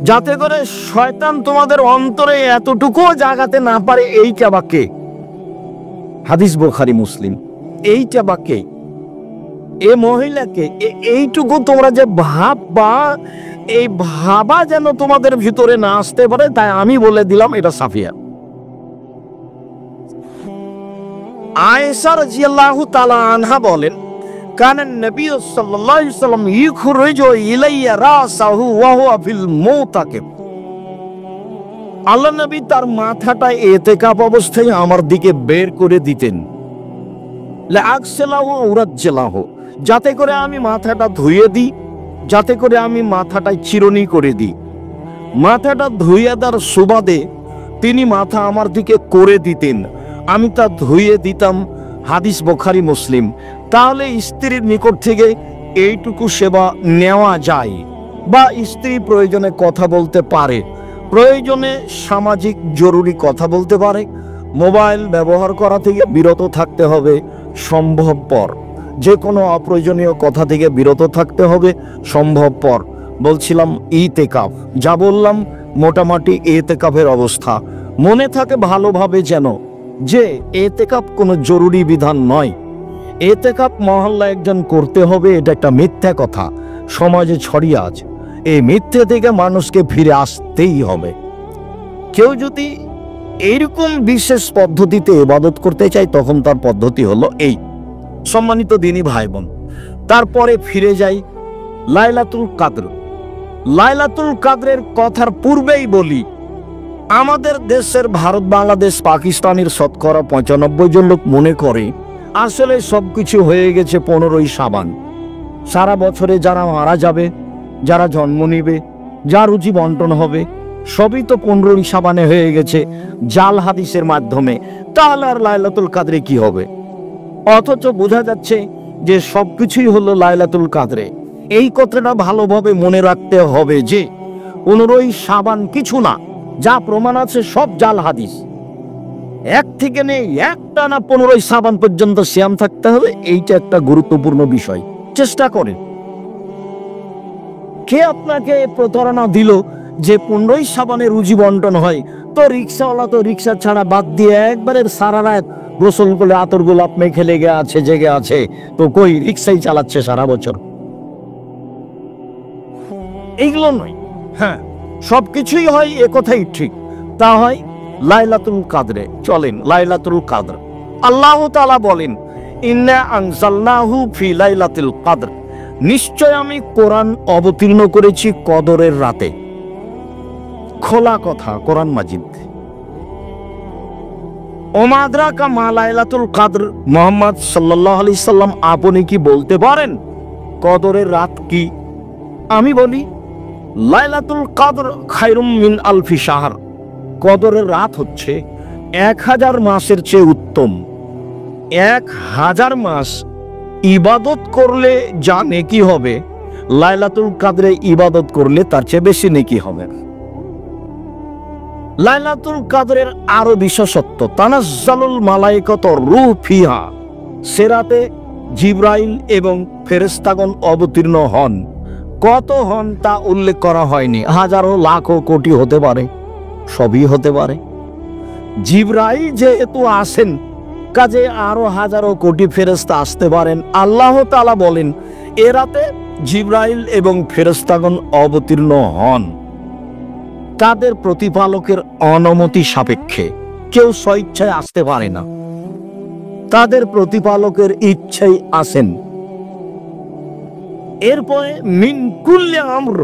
যাতে করে শয়তান তোমাদের অন্তরে এতটুকুও জাগাতে না পারে। এইটা বা কে? হাদিস বুখারী মুসলিম। এইটা বা কে? এ মহিলাকে। এইটুকু তোমরা যে ভাববা, এই ভাবা যেন তোমাদের ভিতরে না আসতে পারে, তাই আমি বলে দিলাম এটা সাফিয়া। আয়েশা রাদিয়াল্লাহু তাআলা আনহা বলেন, কানান নবী সাল্লাল্লাহু আলাইহি ওয়াসাল্লাম ইখরুজু ইলাইয়া রাসাহু ওয়া হুয়া ফিল মুতাকিব। আল্লাহ নবী তার মাথাটা ইতিকাফ অবস্থায় আমার দিকে বের করে দিতেন, লাআগসিলাহু উরাজ্জিলাহু, যাতে করে আমি মাথাটা ধুয়ে দিই, যাতে করে আমি মাথাটায় চিরুনি করে দিই। মাথাটা ধুয়ে দেওয়ার সুবাদে তিনি মাথা আমার দিকে করে দিতেন, আমি তা ধুয়ে দিতাম। হাদিস বুখারী মুসলিম। তাহলে স্ত্রীর নিকট থেকে এইটুকু সেবা নেওয়া যায়, বা স্ত্রী প্রয়োজনে কথা বলতে পারে, প্রয়োজনে সামাজিক জরুরি কথা বলতে পারে। মোবাইল ব্যবহার করা থেকে বিরত থাকতে হবে সম্ভবপর, যে কোনো অপ্রয়োজনীয় কথা থেকে বিরত থাকতে হবে সম্ভবপর। বলছিলাম ইতিকাফ, যা বললাম মোটামুটি ইতিকাফের অবস্থা। মনে থাকে ভালোভাবে যেন যে ইতিকাফ কোনো জরুরি বিধান নয়। ইতিকাফ মহল্লা একজন করতে হবে, এটা একটা মিথ্যা কথা সমাজে ছড়িয়ে আছে। এই মিথ্যে থেকে মানুষকে ফিরে আসতেই হবে। কেউ যদি এইরকম বিশেষ পদ্ধতিতে ইবাদত করতে চায়, তখন তার পদ্ধতি হলো এই। সম্মানিত দিনী ভাই বোন, তারপরে ফিরে যাই লাইলাতুল কাদর। লাইলাতুল কাদরের কথার পূর্বেই বলি, আমাদের দেশের ভারত, বাংলাদেশ, পাকিস্তানের শতকরা ৯৫ জন লোক মনে করে আসলে সবকিছু হয়ে গেছে ১৫ই শাবান। সারা বছরে যারা মারা যাবে, যারা জন্ম নিবে, যা রুজি বন্টন হবে, সবই তো ১৫ই শাবানে হয়ে গেছে জাল হাদিসের মাধ্যমে। তাহলে আর লাইলাতুল কাদরে কি হবে? অথচ বোঝা যাচ্ছে যে সবকিছুই হলো লাইলাতুল কাদরে। এই কথাটা ভালোভাবে মনে রাখতে হবে যে ১৫ই শাবান কিছু না, যা প্রমাণ আছে সব জাল হাদিস। এক থেকে নেই একটানা ১৫ই শাবান পর্যন্ত সিয়াম থাকতে হবে, এইটা একটা গুরুত্বপূর্ণ বিষয়। চেষ্টা করেন। কে আপনাকে প্রতারণা দিল যে ১৫ই শাবানে রুজি বন্টন হয়? তো রিক্সাওয়ালা তো রিক্সা ছাড়া বাদ দিয়ে একবারে সারা রাত গোসল করে আতর গোলাপ মেখে লেগে আছে, জেগে আছে, তো কই রিক্সাই চালাচ্ছে সারা বছর। এইগুলো নয়। হ্যাঁ, সবকিছুই হয়, এ কথাই ঠিক। তা হয় লাইলাতুল কাদরে। চলেন লাইলাতুল কাদর। আল্লাহ তাআলা বলেন, ইন্না আনজালনাহু ফি লাইলাতুল কাদর, নিশ্চয় আমি কোরআন অবতীর্ণ করেছি কদরের রাতে। খোলা কথা কোরআন মাজিদ। ওমা আদরাকা মা লাইলাতুল কাদর, মুহাম্মদ সাল্লাল্লাহু আলাইহি সাল্লাম আপনি কি বলতে পারেন কদরের রাত কি? আমি বলি, লাইলাতুল কাদর খায়রুম মিন আলফি শাহর, কদরের রাত হচ্ছে ১০০০ মাসের চেয়ে উত্তম। ১০০০ মাস ইবাদত করলে যা নেকি হবে, লাইলাতুল কাদরে ইবাদত করলে তার চেয়ে বেশি নেকি হবে। লাইলাতুল কাদরের আরো বিশেষত্ব, তানাজ্জালুল মালায়েকাতু রূহ ফিহা, সে রাতে জিবরাইল এবং ফেরেশতাগণ অবতীর্ণ হন। কত হন তা উল্লেখ করা হয়নি, হাজারো লাখো কোটি হতে পারে, সবই হতে পারে। জিবরাইল যেহেতু আসেন, কাজে আরো হাজারো কোটি ফেরেশতা আসতে পারেন। আল্লাহ তাআলা বলেন, এ রাতে জিবরাইল এবং ফেরেশতাগণ অবতীর্ণ হন তাদের প্রতিপালকের অনুমতি সাপেক্ষে। কেউ স্বেচ্ছায় আসতে পারে না, তাদের প্রতিপালকের ইচ্ছাই আসেন। এরপরে মিন কুল্লি আমর,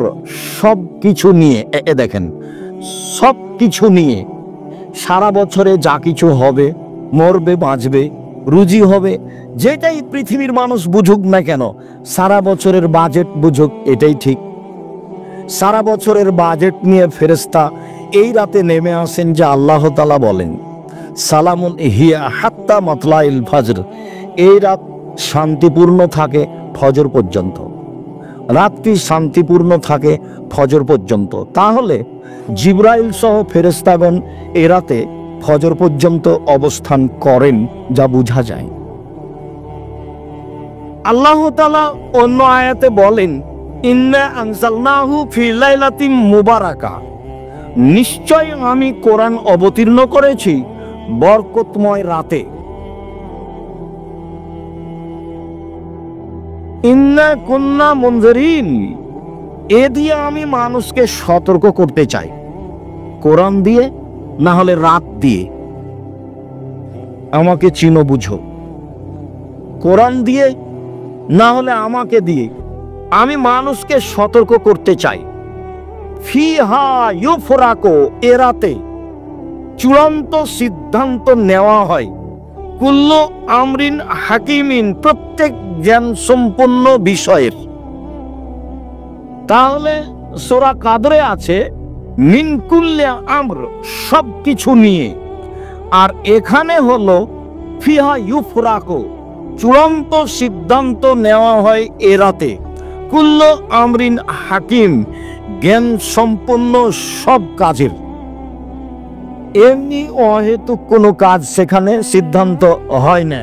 সব কিছু নিয়ে, দেখেন সব কিছু নিয়ে, সারা বছরে যা কিছু হবে, মরবে বাঁচবে, রুজি হবে, যেটাই পৃথিবীর মানুষ বুঝুক না কেন, সারা বছরের বাজেট বুঝুক, এটাই ঠিক। সারা বছরের বাজেট নিয়ে ফেরেশতা এই রাতে নেমে আসেন, যে আল্লাহ তাআলা বলেন, সালামুন হিয়া হাত্তা মাতলাইল ফজর, এই রাত শান্তিপূর্ণ থাকে ফজর পর্যন্ত। রাতটি শান্তিপূর্ণ থাকে ফজর পর্যন্ত। তাহলে জিবরাইল সহ ফেরেশতাগণ এ রাতে ফজর পর্যন্ত অবস্থান করেন, যা বোঝা যায়। আল্লাহ তাআলা অন্য আয়াতে বলেন, ইন্না আনজালনাহু ফি লাইলাতিন মুবারাকা, নিশ্চয় আমি কোরআন অবতীর্ণ করেছি বরকতময় রাতে। ইন্না কুন্না মুনজিরিন, এ দিয়ে আমি মানুষকে সতর্ক করতে চাই, কোরআন দিয়ে না হলে রাত দিয়ে। আমাকে চিনো বুঝো, কোরআন দিয়ে না হলে আমাকে দিয়ে আমি মানুষকে সতর্ক করতে চাই। ফিহা ইউফরাকু, এ রাতে চূড়ান্ত সিদ্ধান্ত নেওয়া হয়। কুল্লু আমরিন হাকিমিন, প্রত্যেক জ্ঞান সম্পন্ন বিষয়ের। তাহলে সূরা কাদরে আছে মিন কুল্লি আমর, সবকিছু নিয়ে। আর এখানে হলো ফিহা ইউফরাকু, চূড়ান্ত সিদ্ধান্ত নেওয়া হয় এ রাতে। কুল্লু আমরিন হাকিম, জ্ঞান সম্পন্ন সব কাজের। এমনি অহেতুক কোনো কাজ সেখানে সিদ্ধান্ত হয় না,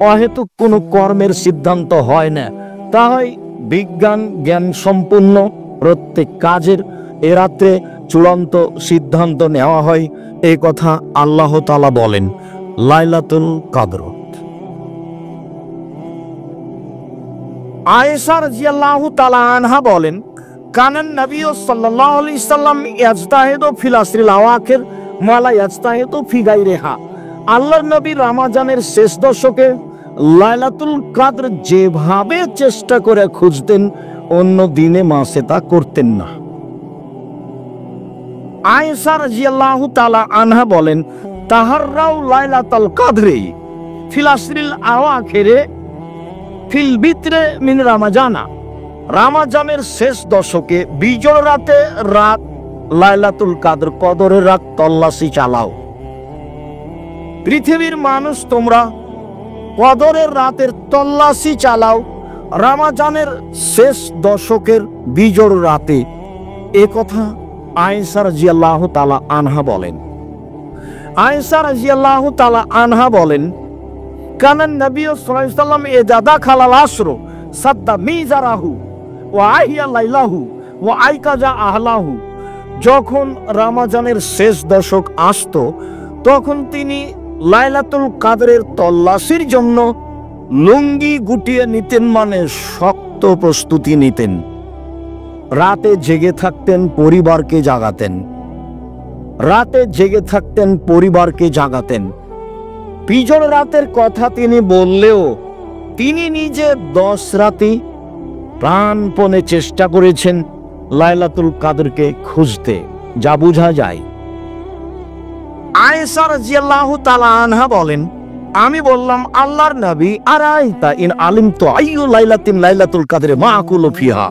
অহেতুক কোনো কর্মের সিদ্ধান্ত হয় না। তাই বিজ্ঞান জ্ঞান সম্পন্ন প্রত্যেক কাজের এ রাত্রে চূড়ান্ত সিদ্ধান্ত নেওয়া হয়, এই কথা আল্লাহ তাআলা বলেন লাইলাতুল কদর। আয়েশা রাদিয়াল্লাহু তাআলা আনহা বলেন, কানান নবী সাল্লাল্লাহু আলাইহি সাল্লাম ইয়াজতাহিদু ফিল আসরিল আওয়াখির মা লা ইয়াজতাহিদু ফি গায়রিহা। আল্লাহর নবী রমজানের শেষ দশকে লাইলাতুল কদর যেভাবে চেষ্টা করে খুঁজতেন, অন্য দিনে মাসে তা করতেন না। আয়েশা রাদিয়াল্লাহু তাআলা আনহা বলেন, তাহাররাউ লাইলাতুল কদরি ফিল আসরিল আওয়াখিরে ফিল বিত্রে মিন রমজানা। রমজানের শেষ দশকে বিজোড় রাতে রাত লাইলাতুল কদর, কদরের রাত তল্লাশি চালাও। পৃথিবীর মানুষ তোমরা কদরের রাতের তল্লাশি চালাও রমজানের শেষ দশকের বিজোড় রাতে। এ কথা আয়েশা রাদিয়াল্লাহু তাআলা আনহা বলেন। আয়েশা রাদিয়াল্লাহু তাআলা আনহা বলেন, কানান নবী সাল্লাল্লাহু আলাইহি সাল্লাম ইযা দাখালাল আসর সাদ্দা মিজারাহু ওয়া আহিয়া লাইলাহু ওয়া আইকাজা আহলাহু। যখন রমজানের শেষ দশক আসতো, তখন তিনি লাইলাতুল কদরের তল্লাশির জন্য লুঙ্গি গুটিয়ে নিতেন, মানে শক্ত প্রস্তুতি নিতেন। রাতে জেগে থাকতেন, পরিবারকে জাগাতেন। রাতে জেগে থাকতেন, পরিবারকে জাগাতেন। বিজোড় রাতের কথা তিনি বললেও তিনি নিজে 10 রাতে প্রাণপণে চেষ্টা করেছেন লাইলাতুল কদরকে খুঁজতে, যা বোঝা যায়। আয়েশা রাদিয়াল্লাহু তাআলা আনহা বলেন, আমি বললাম, আল্লাহর নবী, আরাইতা ইন আলিমতু আইয়ু লাইলাতিন লাইলাতুল কদর মা আকুলু ফিহা।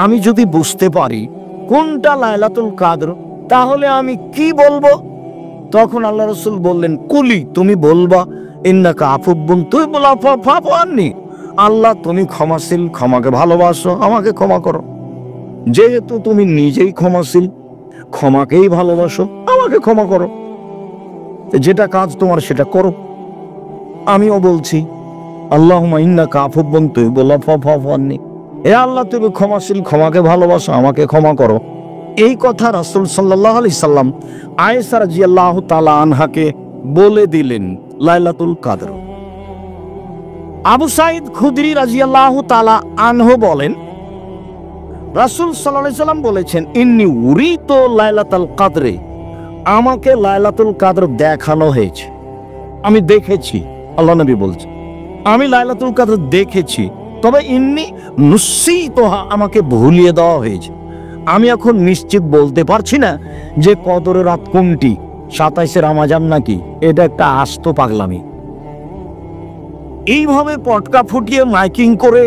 আমি যদি বুঝতে পারি কোনটা লাইলাতুল কদর, তাহলে আমি কি বলবো? তখন আল্লাহ রাসূল বললেন, কুলি, তুমি বলবা ইন্নাকা আফুবুন তুহিব্বুল আফওয়া ফাফু আন্নি। আল্লাহ তুমি ক্ষমাশীল, ক্ষমাকে ভালোবাসো, আমাকে ক্ষমা করো। যেহেতু তুমি নিজেই ক্ষমাশীল, ক্ষমাকেই ভালোবাসো, আমাকে ক্ষমা করো। যেটা কাজ তোমার সেটা করো। আমিও বলছি, আল্লাহুম্মা ইন্নাকা আফুবুন তুহিব্বুল আফওয়া ফাফু আন্নি। হে আল্লাহ, তুমি ক্ষমাশীল, ক্ষমাকে ভালোবাসো, আমাকে ক্ষমা করো। এই কথা রাসূল সাল্লাল্লাহু আলাইহি সাল্লাম আয়েশা রাদিয়াল্লাহু তাআলা আনহাকে বলে দিলেন লাইলাতুল কদর। আবু সাঈদ খুদরি রাদিয়াল্লাহু তাআলা আনহু বলেন, রাসূল সাল্লাল্লাহু আলাইহি সাল্লাম বলেছেন, ইন্নী উরিতু লাইলাতুল কদরে, আমাকে লাইলাতুল কদর দেখানো হয়েছে, আমি দেখেছি। আল্লাহ নবী বলছেন, আমি লাইলাতুল কদর দেখেছি, তবে ইন্নী নুসিতুহা, আমাকে ভুলিয়ে দেওয়া হয়েছে। আমি এখন নিশ্চিত বলতে পারছি না যে কদরের রাত কোনটি, 27 রমজান নাকি। এটা একটা আস্ত পাগলামি। এইভাবে পটকা ফুটিয়ে মাইকিং করে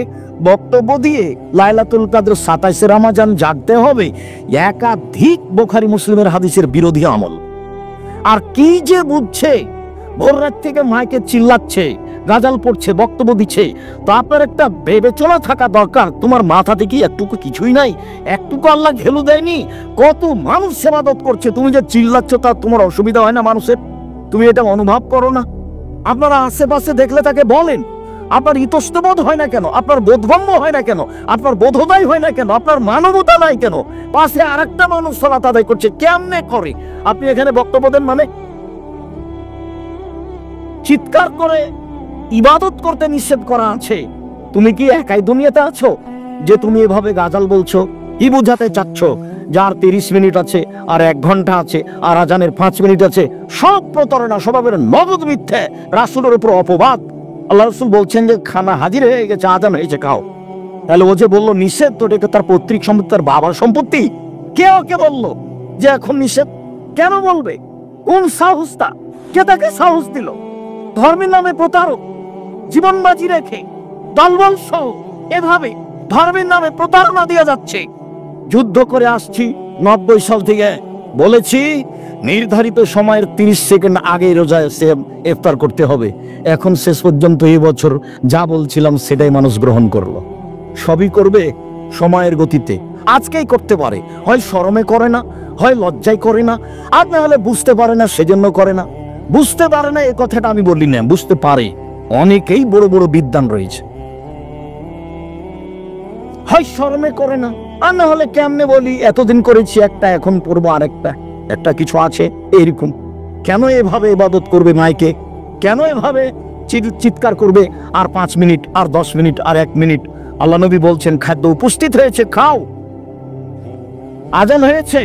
বক্তব্য দিয়ে লাইলাতুল কদর 27 রমজান জাগতে হবে, একাধিক বুখারী মুসলিমের হাদিসের বিরোধী আমল। আর কি যে বুঝছে, ভোর রাত থেকে মাইকে চিল্লাচ্ছে, গাজাল পড়ছে, বক্তব্য দিচ্ছে। তো আপনার একটা বিবেচনা থাকা দরকার। তোমার মাথাতে কি একটুকু কিছুই নাই? একটুকু আল্লাহ ঘেলু দেয়নি? কত মানুষ ইবাদত করছে, তুমি যে চিল্লাচ্ছ তা তোমার অসুবিধা হয় না মানুষের? তুমি এটা অনুভব করো না? আপনারা আশেপাশে দেখলে তাকে বলেন, আপনার ইতস্তবোধ হয় না কেন? আপনার বোধগম্য হয় না কেন? আপনার বোধোদয় হয় না কেন? আপনার মানবতা নাই কেন? পাশে আরেকটা মানুষ সালাত আদায় করছে, কেমনে করে? আপনি এখানে বক্তব্য দেন মানে? চিৎকার করে ইবাদত করতে নিষেধ করা আছে। তুমি কি একাই দুনিয়াতে আছো যে তুমি এভাবে গাজাল বলছো? কি বুঝাতে চাচ্ছ? যার 30 মিনিট আছে, আর 1 ঘন্টা আছে, আর আজানের 5 মিনিট আছে, সব প্রতারণা, স্বভাবের নগদ মিথ্যে, রাসূলের উপর অপবাদ। আল্লাহ রাসূল বলছেন যে খানা হাজির হয়ে গেছে, আজান হয়েছে, খাও। তাহলে ও যে বললো নিষেধ, তো এটা তার পৈতৃক সম্পত্তি, তার বাবার সম্পত্তি। কে ওকে বললো যে এখন নিষেধ? কেন বলবে? কোন সাহসটা? কে তাকে সাহস দিল? ধর্মের নামে প্রতারক, জীবন বাজি রেখে দলবল সহ এভাবে ধর্মের নামে প্রতারণা দিয়ে যাচ্ছে। যুদ্ধ করে আসছি 90 সাল থেকে, বলেছি নির্ধারিত সময়ের 30 সেকেন্ড আগে রোজা ইফতার করতে হবে। এখন শেষ পর্যন্ত এই বছর যা বলছিলাম সেটাই মানুষ গ্রহণ করলো। সবই করবে সময়ের গতিতে। আজকেই করতে পারে, হয় শরমে করে না, হয় লজ্জায় করে না, আর না হলে বুঝতে পারে না সেজন্য করে না। বুঝতে পারে না এই কথাটা আমি বলি না, বুঝতে পারে। অনেকেই বড় বড় বিদ্বান রয়েছে, হয় শরমে করে না, আর না হলে কেমনে বলি এতদিন করেছি একটা, এখন পড়বো আরেকটা, একটা কিছু আছে এইরকম। কেন এভাবে ইবাদত করবে মাইকে? কেন এভাবে চিৎকার করবে? আর 5 মিনিট, আর 10 মিনিট, আর 1 মিনিট। আল্লাহ নবী বলছেন খাদ্য উপস্থিত হয়েছে, খাও। আজান হয়েছে,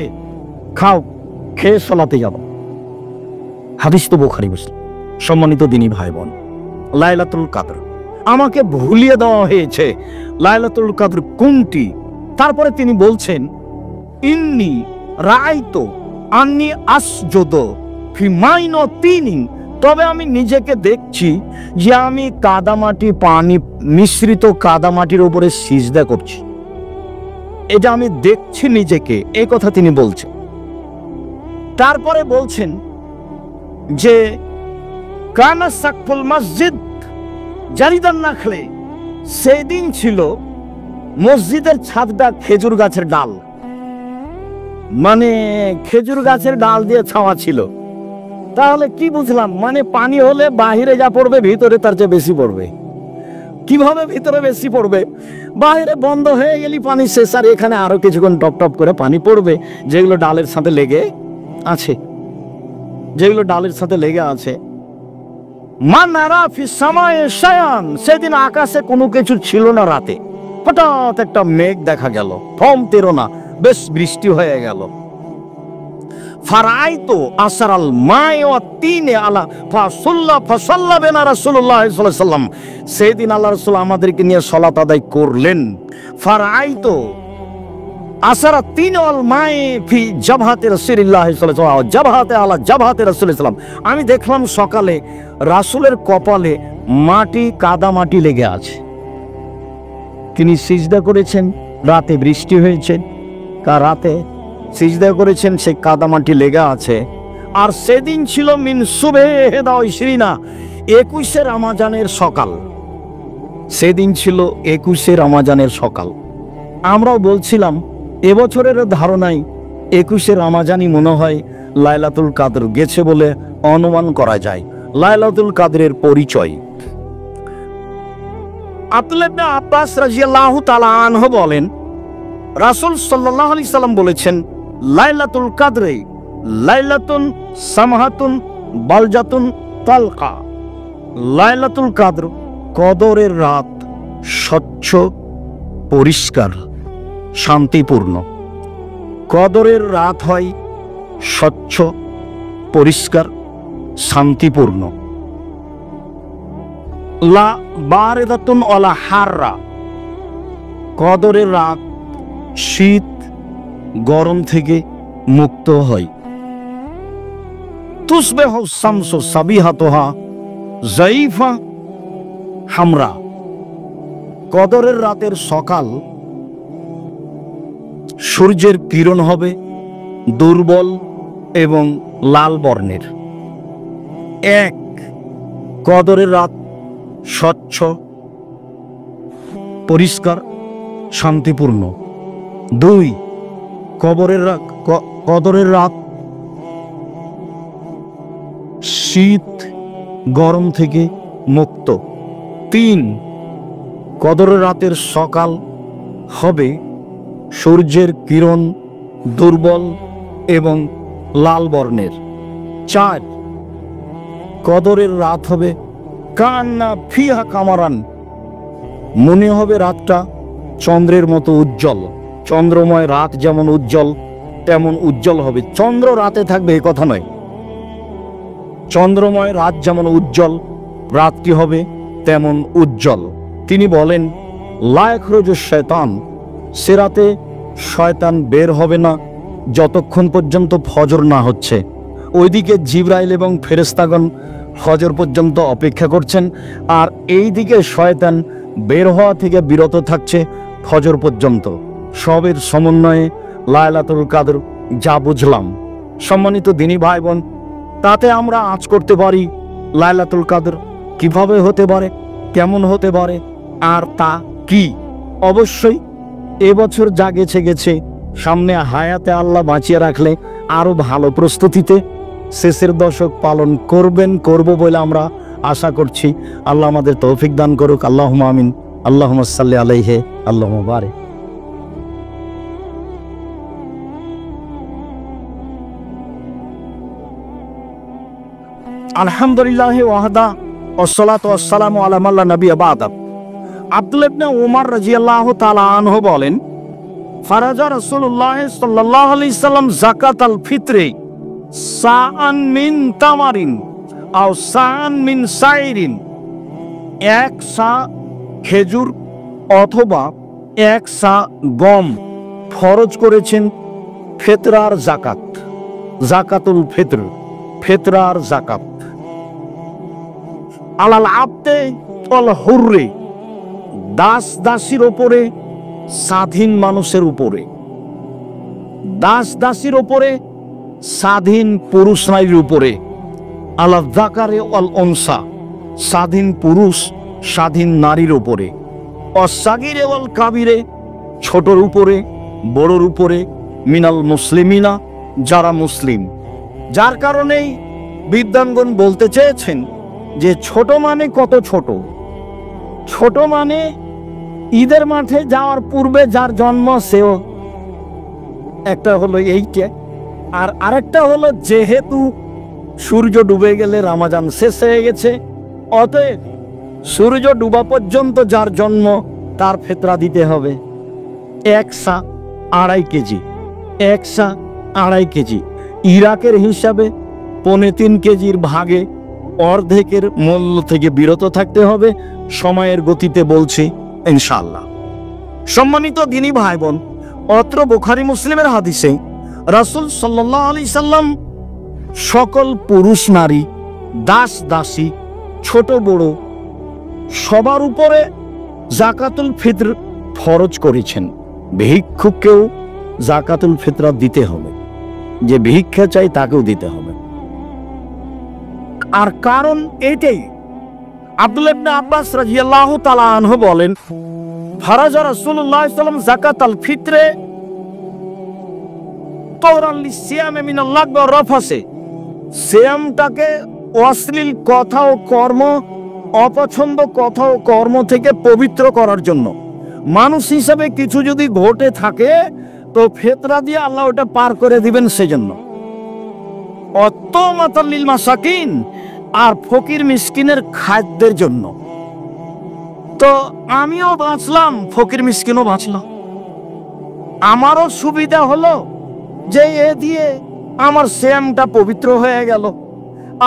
খাও, খেয়ে সালাতে যাও। হাদিস তো বুখারী মুসলিম। সম্মানিত দিনী ভাই বোন, লাইলাতুল কদর আমাকে ভুলিয়ে দেওয়া হয়েছে। লাইলাতুল কদর কোনটি? তারপরে তিনি বলছেন ইন্নী রাআইতু আন্নী আসজুদু ফি মাইনাতিন, তবে আমি নিজেকে দেখছি যে আমি কাদামাটি, পানি মিশ্রিত কাদামাটির উপরে সিজদা করছি। এটা আমি দেখছি নিজেকে, এই কথা তিনি বলছেন। তারপরে বলছেন যে কানা সাকফুল মসজিদ জারিদান নাখলে, সেদিন ছিল মসজিদের ছাদটা খেজুর গাছের ডাল, মানে খেজুর গাছের ডাল দিয়ে ছাওয়া ছিল। তাহলে কি বুঝলাম? মানে পানি হলে বাহিরে যা পড়বে ভিতরে তার চেয়ে বেশি পড়বে। কিভাবে ভিতরে বেশি পড়বে? বাইরে বন্ধ হয়ে গেলি পানি শেষ, আর এখানে আরো কিছুক্ষণ টপ টপ করে পানি পড়বে, যেগুলো ডালের সাথে লেগে আছে, যেগুলো ডালের সাথে লেগে আছে। সেদিন আকাশে কোনো কিছু ছিল না। রাতে হঠাৎ একটা মেঘ দেখা গেল, থম তেরো না, বেশ বৃষ্টি হয়ে গেল। ফারাইতু আসরাল মাই ওয়া তিনে আলা ফাসাল্লা বিনা রাসূলুল্লাহ সাল্লাল্লাহু আলাইহি ওয়াসাল্লাম, সেদিন আল্লাহ রাসূল আমাদেরকে নিয়ে সালাত আদায় করলেন। ফারাইতু আসরা তিন ওয়াল মাই ফি জাবহাতি রাসূলিল্লাহ সাল্লাল্লাহু আলাইহি ওয়াসাল্লাম, জাবহাতে আলা জাবহাতি রাসূলিল্লাহ সাল্লাম। আমি দেখলাম সকালে রাসূলের কপালে মাটি, কাদা মাটি লেগে আছে। তিনি সিজদা করেছেন, রাতে বৃষ্টি হয়েছে, রাতে সিজদা করেছেন, সেই কাদামাটি লেগে আছে। আর সেদিন ছিল মিন সুবহেদা ইশরিনা, 21 রমজানের সকাল। সেদিন ছিল 21 রমজানের সকাল। আমরাও বলছিলাম এবছরের ধারণায় 21 রমজানই মনে হয় লাইলাতুল কদর গেছে বলে অনুমান করা যায়। লাইলাতুল কদরের পরিচয় আব্দুল্লাহ ইবনে আব্বাস রাদিয়াল্লাহু তাআলা আনহু বলেন, রাসূল সাল্লাল্লাহু আলাইহি সাল্লাম বলেছেন, লাইলাতুল কদরে লাইলাতুন সামহাতুন বালজাতুন তালকা। লাইলাতুল কদর কদরের রাত, স্বচ্ছ, পরিষ্কার, শান্তিপূর্ণ। কদরের রাত হয় স্বচ্ছ, পরিষ্কার, শান্তিপূর্ণ। লা বারিদাতুন ওয়ালা হাররা, কদরের রাত শীত, গরম থেকে মুক্ত হয়। তুসবিহু শামসু সাবিহাতুহা যায়ফা হামরা, কদরের রাতের সকাল সূর্যের কিরণ হবে দুর্বল এবং লাল বর্ণের। এক, কদরের রাত স্বচ্ছ, পরিষ্কার, শান্তিপূর্ণ। দুই, কদরের রাত শীত, গরম থেকে মুক্ত। 3 কদরের রাতের সকাল হবে সূর্যের কিরণ দুর্বল এবং লাল বর্ণের। 4 কদরের রাত হবে কান্না ফিহা কামারান, মনে হবে রাতটা চন্দ্রের মতো উজ্জ্বল। চন্দ্রময় রাত যেমন উজ্জ্বল তেমন উজ্জ্বল হবে। চন্দ্র রাতে থাকবে এ কথা নয়, চন্দ্রময় রাত যেমন উজ্জ্বল রাতটি হবে তেমন উজ্জ্বল। তিনি বলেন লায়খরুজু শয়তান, সে রাতে শয়তান বের হবে না যতক্ষণ পর্যন্ত ফজর না হচ্ছে। ওইদিকে জিবরাইল এবং ফেরেশতাগণ ফজর পর্যন্ত অপেক্ষা করছেন, আর এই দিকে শয়তান বের হওয়া থেকে বিরত থাকছে ফজর পর্যন্ত। সবের সমন্বয়ে লায়লাতুল কদর যা বুঝলাম। সম্মানিত দিনী ভাই বোন, তাতে আমরা আঁচ করতে পারি লায়লাতুল কদর কিভাবে হতে পারে, কেমন হতে পারে, আর তা কি। অবশ্যই এবছর যা গেছে গেছে, সামনে হায়াতে আল্লাহ বাঁচিয়ে রাখলে আরো ভালো প্রস্তুতিতে শেষের দশক পালন করব বলে আমরা আশা করছি। আল্লাহ আমাদের তৌফিক দান করুক। আল্লাহুম্মা আমিন। আল্লাহুম্মা সাল্লি আলাইহি আল্লাহুম্মা বারিক। আলহামদুলিল্লাহ ওয়াহদা ওয়াসসালাতু ওয়াসসালামু আলা মান লা নাবিয়্যা বা'দা। আব্দুল্লাহ ইবনে উমর রাদিয়াল্লাহু তাআলা আনহু বলেন, ফারাজা রাসূলুল্লাহ সাল্লাল্লাহু আলাইহি সাল্লাম যাকাতাল ফিত্রি সাআন মিন তামারিন আও সাআন মিন সাইরিন, 1 সা খেজুর অথবা 1 সা গম ফরজ করেছেন ফিতরার যাকাত, যাকাতুল ফিত্র, ফিতরার যাকাত। আলাল আবদে ওয়াল হুররি, দাস দাসীর উপরে, স্বাধীন মানুষের উপরে। দাস দাসীর উপরে, স্বাধীন পুরুষ নারীর উপরে। আলা যাকারে ওয়াল উনসা, স্বাধীন পুরুষ স্বাধীন নারীর উপরে। অসাগিরে ওয়াল কাবিরে, ছোটর উপরে বড়র উপরে। মিনাল মুসলিমিনা, যারা মুসলিম। যার কারণেই বিদ্বানগণ বলতে চেয়েছেন যে ছোট মানে কত ছোট? ছোট মানে ঈদের মাঠে যাওয়ার পূর্বে যার জন্ম সেও একটা হলো এইটা, আর আরেকটা হলো যেহেতু সূর্য ডুবে গেলে রমজান শেষ হয়ে গেছে, অতএব সূর্য ডুবা পর্যন্ত যার জন্ম তার ফিতরা দিতে হবে 1 সা 2.5 কেজি। 1 সা 2.5 কেজি। ইরাকের হিসাবে 3.25 কেজির ভাগে অর্ধেকের মূল্য থেকে বিরত থাকতে হবে। সময়ের গতিতে বলছি ইনশাআল্লাহ। সম্মানিত দিনী ভাই বোন, অত্র বুখারী মুসলিমের হাদিসে রাসূল সাল্লাল্লাহু আলাইহি সাল্লাম সকল পুরুষ নারী, দাস দাসী, ছোট বড় সবার উপরে যাকাতুল ফিত্র ফরজ করেছেন। ভিক্ষুককেও যাকাতুল ফিতরা দিতে হবে, যে ভিক্ষা চাই তাকেও দিতে হবে। আর কারণ এটাই, আব্দুল্লাহ ইবনে আব্বাস রাদিয়াল্লাহু তাআলা আনহু বলেন, ফারাজা রাসূলুল্লাহ সাল্লাল্লাহু আলাইহি ওয়াসাল্লাম যাকাতাল ফিত্রে তাওরান লিসিয়ামে মিনাল লাগব ওয়া রাফাসে, সিয়ামটাকে অশ্লীল কথা ও কর্ম, অপছন্দ কথা ও কর্ম থেকে পবিত্র করার জন্য। মানুষ হিসাবে কিছু যদি ঘটে থাকে তো ফিতরা দিয়ে আল্লাহ ওটা পার করে দিবেন সেজন্য। অত্তমাতাল লিল মাসাকিন, আর ফকির মিসকিনের খাদ্যের জন্য। তো আমিও বাঁচলাম, ফকির মিসকিনও বাঁচলাম। আমারও সুবিধা হলো যে এ দিয়ে আমার সিয়ামটা পবিত্র হয়ে গেল,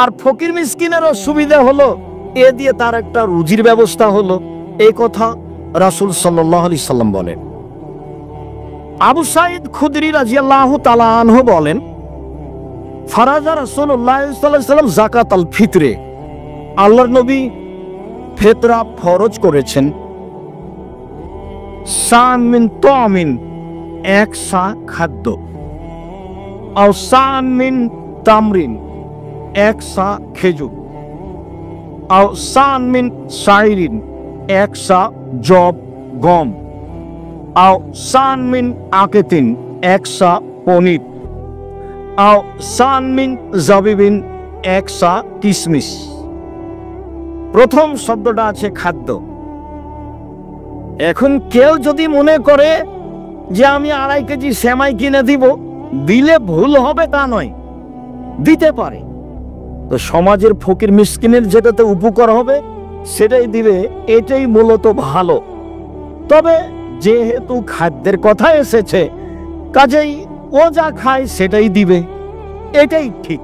আর ফকির মিসকিনেরও সুবিধা হলো, এ দিয়ে তার একটা রুজির ব্যবস্থা হলো। এই কথা রাসূল সাল্লাল্লাহু আলাইহি সাল্লাম বলেন। আবু সাঈদ খুদরি রাদিয়াল্লাহু তাআলা আনহু বলেন, ফারাজা রাসূলুল্লাহ সাল্লাল্লাহু আলাইহি সাল্লাম যাকাতাল ফিত্রে, আল্লাহর নবী ফিতরা ফরজ করেছেন সান মিন তামিন, 1 সা খাদ্য, আও সান মিন তামরিন, 1 সা খেজুর, আও সান মিন সাইরিন, 1 সা জব গম, আও সান মিন আকিতিন, 1 সা পনির, আও সান মিন জাবিবিন, 1 সা কিশমিশ। প্রথম শব্দটা আছে খাদ্য। এখন কেউ যদি মনে করে যে আমি 2.5 কেজি সেমাই কিনে দিব, দিলে ভুল হবে তা নয়, দিতে পারে। তো সমাজের ফকির মিসকিনের যেটাতে উপকার হবে সেটাই দিবে, এটাই মূলত ভালো। তবে যেহেতু খাদ্যের কথা এসেছে, কাজেই ও যা খায় সেটাই দিবে, এটাই ঠিক।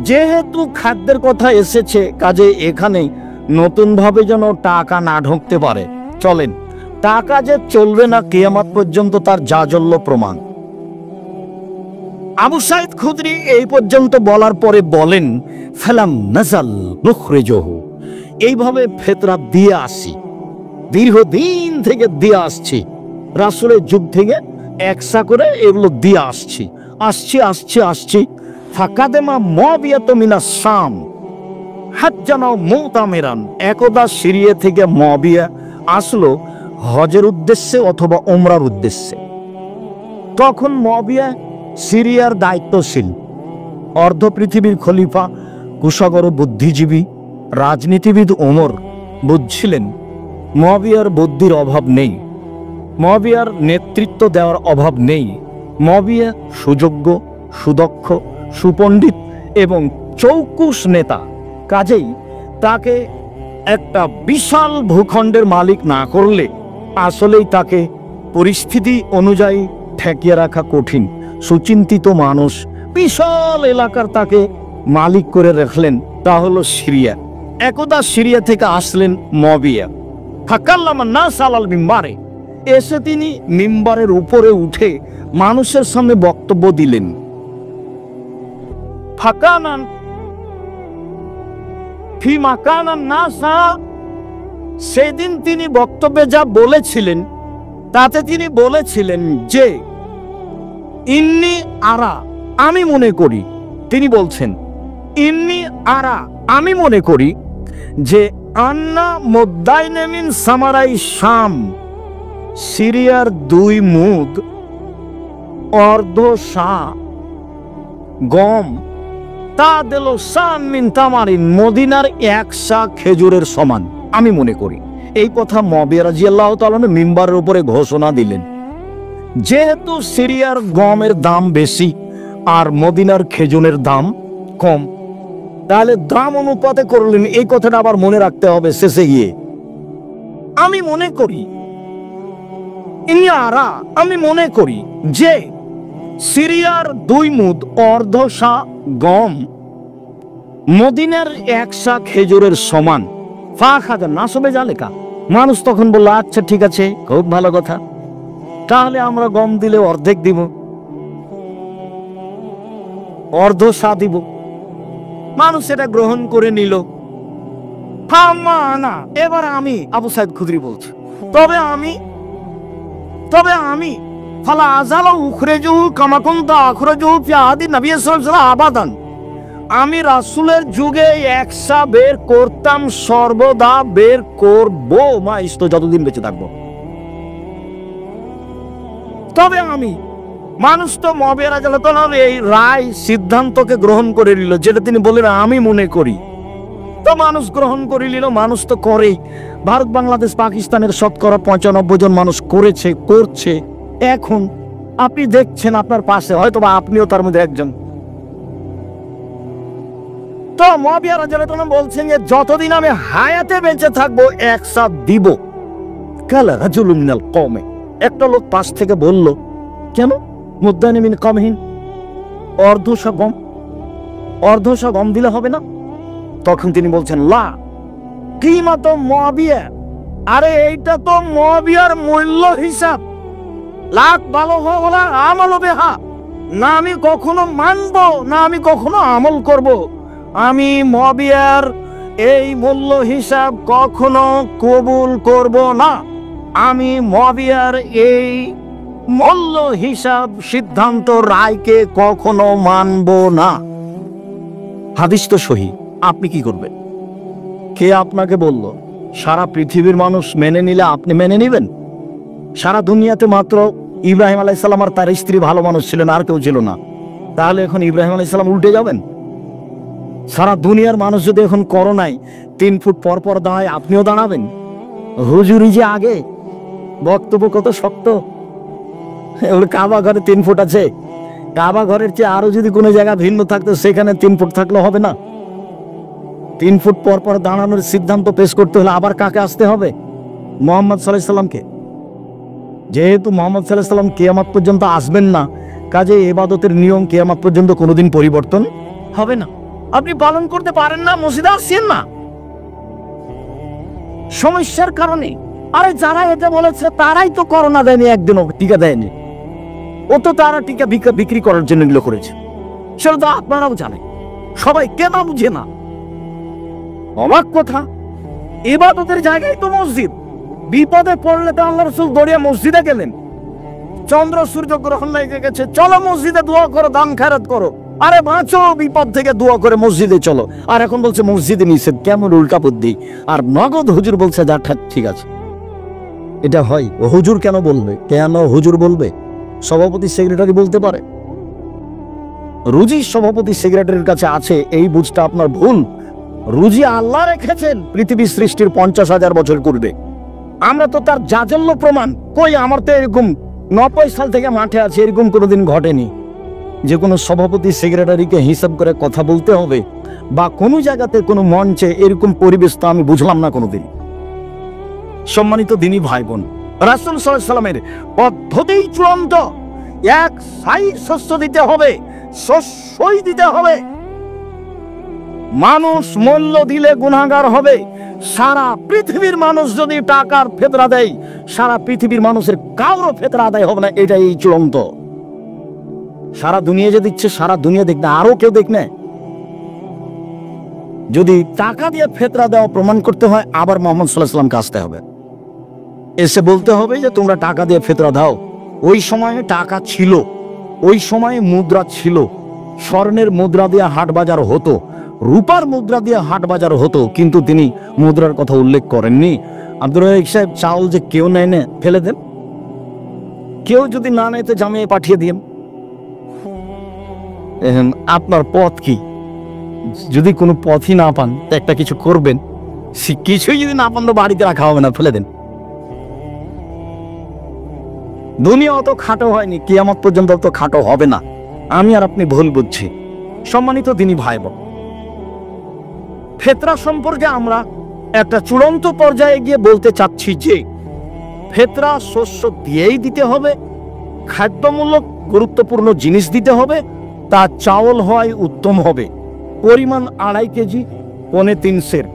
যেহেতু খাদ্যের কথা এসেছে, কাজে এখানে নতুন ভাবে যেন টাকা না ঢুকতে পারে। চলেন, টাকা যে চলবে না কিয়ামত পর্যন্ত তার জাজল্য প্রমাণ। আবু সাইদ খুদরি এই পর্যন্ত বলার পরে বলেন, ফালাম নাজাল নুখরিজহু, এইভাবে ফিতরা দিয়ে আসি, দীর্ঘদিন থেকে দিয়ে আসছি, রাসূলের যুগ থেকে একসা করে এগুলো দিয়ে আসছি। ফাকাদেমা মুআবিয়াতু মিনাস শাম হাজ্জানা মুতামিরান, একদা সিরিয়া থেকে মুআবিয়া আসলো হজের উদ্দেশ্যে অথবা উমরার উদ্দেশ্যে। তখন মুআবিয়া সিরিয়ার দায়িত্বশীল, অর্ধ পৃথিবীর খলিফা, কুশাগর বুদ্ধিজীবী, রাজনীতিবিদ ওমর বুঝছিলেন মুআবিয়ার বুদ্ধির অভাব নেই, মুআবিয়ার নেতৃত্ব দেওয়ার অভাব নেই। মুআবিয়া সুযোগ্য, সুদক্ষ, সুপণ্ডিত এবং চৌকুশ নেতা, কাজেই তাকে একটা বিশাল ভূখণ্ডের মালিক না করলে আসলেই তাকে পরিস্থিতি অনুযায়ী ঠেকিয়ে রাখা কঠিন। সুচিন্তিত মানুষ, বিশাল এলাকার তাকে মালিক করে রাখলেন, তা হলো সিরিয়া। একদা সিরিয়া থেকে আসলেন মুআবিয়া, ফাকাল্লামা নাস আলাল মিম্বারে, এসে তিনি মিম্বারের উপরে উঠে মানুষের সামনে বক্তব্য দিলেন। ফাকানান ফি মাকানান নাসা, সেদিন তিনি বক্তব্যে যা বলেছিলেন তাতে তিনি বলেছিলেন যে ইন্নি আরা, আমি মনে করি, তিনি বলছেন ইন্নি আরা, আমি মনে করি যে আন্না মুদ্দাইনে মিন সামারাই শাম, সিরিয়ার 2 মুদ অর্ধ সা গম, তা দিল শাম মিন তামারিন, মদিনার 1 সা খেজুরের সমান, আমি মনে করি। এই কথা মুআবিয়া রাদিয়াল্লাহু তাআলা মিম্বারের উপরে ঘোষণা দিলেন। যেহেতু সিরিয়ার গমের দাম বেশি আর মদিনার খেজুরের দাম কম, তাহলে দাম অনুপাতে করলেন। এই কথাটা আবার মনে রাখতে হবে শেষে গিয়ে। আমি মনে করি, ইনিয়ারা, আমি মনে করি যে সিরিয়ার 2 মুদ অর্ধ সা গম মদিনার 1 সা খেজুরের সমান। ফাখাদা নাসবে জালেকা, মানুষ তখন বলল, আচ্ছা ঠিক আছে, খুব ভালো কথা, তাহলে আমরা গম দিলে অর্ধেক দিব, অর্ধ সা দিব। মানুষ এটা গ্রহণ করে নিল। এবার আমি, আবু সাইদ খুদরি বলছে, তবে আমি ফালা আজালা উখরিজহু কামা কুনতা আখরাজহু ফি আহাদি নবী সাল্লাল্লাহু আলাইহি ওয়াসাল্লাম আবাদান, আমি রাসূলের যুগে 1 সা বের করতাম, সর্বদা বের করব, মাইস্ত যতদিন বেঁচে থাকবো। তবে আমি, মানুষ তো মুআবিয়া রাদিয়াল্লাহু তাআলার এই রায় সিদ্ধান্তকে গ্রহণ করে নিল, যেটা তিনি বললেন আমি মনে করি। তো মানুষ গ্রহণ করে নিল, মানুষ তো করেই। ভারত, বাংলাদেশ, পাকিস্তানের শতকরা 95 জন মানুষ করেছে, করছে। এখন আপনি দেখছেন আপনার পাশে, হয়তো বা আপনিও তার মধ্যে একজন। তো মুআবিয়া রাদিয়াল্লাহু তাআলা বলছেন যে যতদিন আমি হায়াতে বেঁচে থাকবো 1 সা দিব। কালা রাজুলুম মিনাল কওমে, একটা লোক পাশ থেকে বলল, কেন মুদ্দাইনে মিন কামহিন, অর্ধ সা গম দিলে হবে না? তখন তিনি বলছেন, লা কিমাত মুআবিয়া, আরে এইটা তো মুআবিয়ার মূল্য হিসাব, লাখ ভালো হওয়া আমল বেহা, না আমি কখনো মানবো, না আমি কখনো আমল করব। আমি মুআবিয়ার এই মূল্য হিসাব কখনো কবুল করব না। আমি মুআবিয়ার এই মূল্য হিসাব, সিদ্ধান্ত, রায়কে কখনো মানব না। হাদিস তো সহি, আপনি কি করবেন? কে আপনাকে বলল? সারা পৃথিবীর মানুষ মেনে নিলে আপনি মেনে নেবেন? সারা দুনিয়াতে মাত্র ইব্রাহিম আলাইহিস সালাম আর তার স্ত্রী ভালো মানুষ ছিলেন, আর কেউ ছিল না। তাহলে এখন ইব্রাহিম আলাইহিস সালাম উল্টে যাবেন? সারা দুনিয়ার মানুষ যদি এখন করোনায় 3 ফুট পর পর দাঁড়ায়, আপনিও দাঁড়াবেন? হুজুরি যে আগে বক্তব্য কত শক্ত। কাবা ঘরে 3 ফুট আছে, কাবা ঘরের চেয়ে আরো যদি কোনো জায়গা ভিন্ন থাকতো সেখানে 3 ফুট থাকলে হবে না? 3 ফুট পর পর দাঁড়ানোর সিদ্ধান্ত পেশ করতে হলে আবার কাকে আসতে হবে? মুহাম্মদ সাল্লাল্লাহু আলাইহি সাল্লামকে। যেহেতু মুহাম্মদ সাল্লাল্লাহু আলাইহি সাল্লাম কিয়ামত পর্যন্ত আসবেন না, কাজে ইবাদতের নিয়ম কিয়ামত পর্যন্ত কোনোদিন পরিবর্তন হবে না। আপনি পালন করতে পারেন না, মসজিদে আসছেন না সমস্যার কারণে। আরে যারা এটা বলেছে তারাই তো করোনা দেয়নি, একদিনও টিকা দেয়নি। ও তো তারা টিকা বিক্রি করার জন্য এগুলো করেছে, সেটা তো আপনারাও জানেন। সবাই কেন বুঝে না? অবাক কথা, ইবাদতের জায়গায় তো মসজিদ। বিপদে পড়লে তো আল্লাহ রাসূল দৌড়িয়ে মসজিদে গেলেন। চন্দ্র সূর্য গ্রহণ লেগে গেছে, চলো মসজিদে দোয়া করো, দান খেরাত করো। আরে বাঁচো বিপদ থেকে, দোয়া করে মসজিদে চলো। আর এখন বলছে মসজিদে নিষেধ, কেমন উল্টা বুদ্ধি। আর নগদ হুজুর বলছে যা ঠিক আছে। এটা হয়? ও হুজুর কেন বলবে? কেন হুজুর বলবে? সভাপতি সেক্রেটারি বলতে পারে। রুজি সভাপতি সেক্রেটারির কাছে আছে, এই বুঝটা আপনার ভুল। রুজি আল্লাহ রেখেছেন পৃথিবী সৃষ্টির 50,000 বছর পূর্বে। আমরা তো তার জাজল্য প্রমাণ। কই, আমার তো এরকম 90 সাল থেকে মাঠে আছে, এরকম কোনোদিন ঘটেনি যে কোনো সভাপতি সেক্রেটারিকে হিসাব করে কথা বলতে হবে, বা কোনো জায়গাতে কোনো মঞ্চে এরকম পরিবেশ তো আমি বুঝলাম না কোনোদিন। সম্মানিত দিনী ভাই বোন, রাসূল সাল্লাল্লাহু আলাইহি সাল্লামের পদ্ধতি চূড়ান্ত। এক সাই শস্য দিতে হবে, শস্যই দিতে হবে। মানুষ মূল্য দিলে গুনাহগার হবে। সারা পৃথিবীর মানুষ যদি টাকার ফেতরা দেয়, সারা পৃথিবীর মানুষের কারো ফেতরা আদায় হবে না, এটাই চূড়ান্ত। সারা দুনিয়া যে দিচ্ছে, সারা দুনিয়া দেখ না, আরো কেউ দেখ না। যদি টাকা দিয়ে ফেতরা দেওয়া প্রমাণ করতে হয়, আবার মুহাম্মদ সাল্লাল্লাহু আলাইহি সাল্লামকে আসতে হবে, এসে বলতে হবে যে তোমরা টাকা দিয়ে ফেতরা দাও। ওই সময়ে টাকা ছিল, ওই সময়ে মুদ্রা ছিল। স্বর্ণের মুদ্রা দিয়ে হাট বাজার হতো, রূপার মুদ্রা দিয়ে হাট বাজার হতো, কিন্তু তিনি মুদ্রার কথা উল্লেখ করেননি। আব্দুর রাজ্জাক সাহেব, চাউল যে কেউ নেয় না, ফেলে দেন। কেউ যদি না নেয় তো জামিয়ে পাঠিয়ে দিন। আপনার পথ কি? যদি কোনো পথই না পান তো একটা কিছু করবেন, কিছুই যদি না পান তো বাড়িতে রাখা হবে না, ফেলে দেন। দুনিয়া অত খাটো হয়নি, কিয়ামত পর্যন্ত অত খাটো হবে না। আমি আর আপনি ভুল বুঝছি। সম্মানিত দিনী ভাই বোন, ফেতরা সম্পর্কে আমরা একটা চূড়ান্ত পর্যায়ে গিয়ে বলতে চাচ্ছি যে ফেতরা শস্য দিয়েই দিতে হবে, খাদ্যমূলক গুরুত্বপূর্ণ জিনিস দিতে হবে। তা চাউল হয় উত্তম হবে, পরিমাণ 2.5 কেজি, 3.25 সের।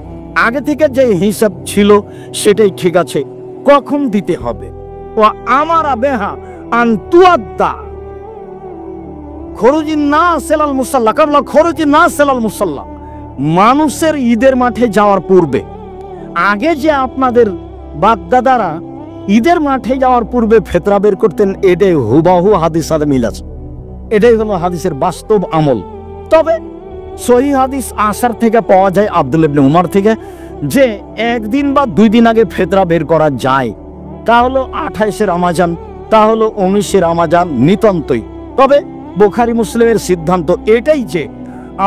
আগে থেকে যে হিসাব ছিল সেটাই ঠিক আছে। কখন দিতে হবে? ও আমার বেহা আন্তুয়াদ্দা খরুজি না সেলাল মুসাল্লা, কারণ খরুজি না সেলাল মুসাল্লা, মানুষের ঈদের মাঠে যাওয়ার পূর্বে। আগে যে আপনাদের বাপদাদারা ঈদের মাঠে যাওয়ার পূর্বে ফেতরা বের করতেন, এটাই হুবাহু হাদিস সাথে মিল আছে। এটাই হলো হাদিসের বাস্তব আমল। তবে সহিহ হাদিস আসার থেকে পাওয়া যায়, আব্দুল্লাহ ইবনে উমর থেকে, যে 1 দিন বা 2 দিন আগে ফেতরা বের করা যায়। তা হলো 28 রমাজান, তা হলো 19 রমাজান, নিতান্তই। তবে বুখারী মুসলিমের সিদ্ধান্ত এটাই যে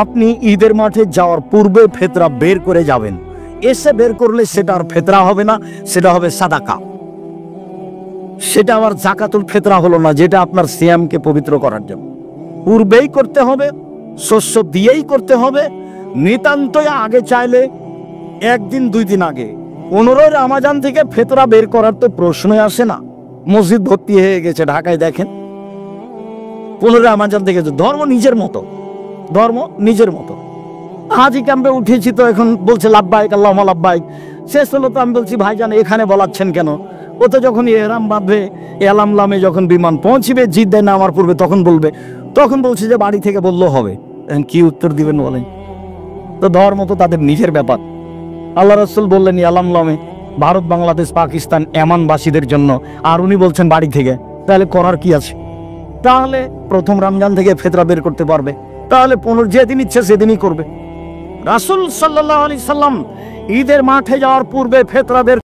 আপনি ঈদের মাঠে যাওয়ার পূর্বে ফেতরা বের করে যাবেন। এসে বের করলে সেটা আর ফেতরা হবে না, সেটা হবে সাদাকা। সেটা আবার যাকাতুল ফেতরা হলো না, যেটা আপনার সিয়ামকে পবিত্র করার জন্য। পূর্বেই করতে হবে, শস্য দিয়েই করতে হবে। নিতান্তই আগে চাইলে 1 দিন 2 দিন আগে। 15 রমাজান থেকে ফেতরা বের করার তো প্রশ্নই আসে না। মসজিদ ভর্তি হয়ে গেছে ঢাকায়, দেখেন। 15 রমাজান থেকে ধর্ম নিজের মতো, ধর্ম নিজের মতো। হাজি ক্যাম্পে উঠেছি তো এখন বলছে লাব্বাইক আল্লাহুম্মা লাব্বাইক। শেষ হলো তো আমি বলছি ভাইজান এখানে বলাচ্ছেন কেন? ও তো যখন এহরাম বাঁধবে, এলাম লামে যখন বিমান পৌঁছবে, জিদ্দায় নামার পূর্বে তখন বলবে। তখন বলছে যে বাড়ি থেকে বললেও হবে। এখন কি উত্তর দিবেন বলেন? তো ধর্ম তো তাদের নিজের ব্যাপার। আল্লাহ রাসূল বললেন এলাম লামে, ভারত বাংলাদেশ পাকিস্তান এমানবাসীদের জন্য, আর উনি বলছেন বাড়ি থেকে। তাহলে করার কি আছে? তাহলে প্রথম রমজান থেকে ফেতরা বের করতে পারবে, তাহলে 15 যেদিন ইচ্ছে সেদিনই করবে। রাসূল সাল্লাল্লাহু আলাইহি সাল্লাম ঈদের মাঠে যাওয়ার পূর্বে ফেতরা বের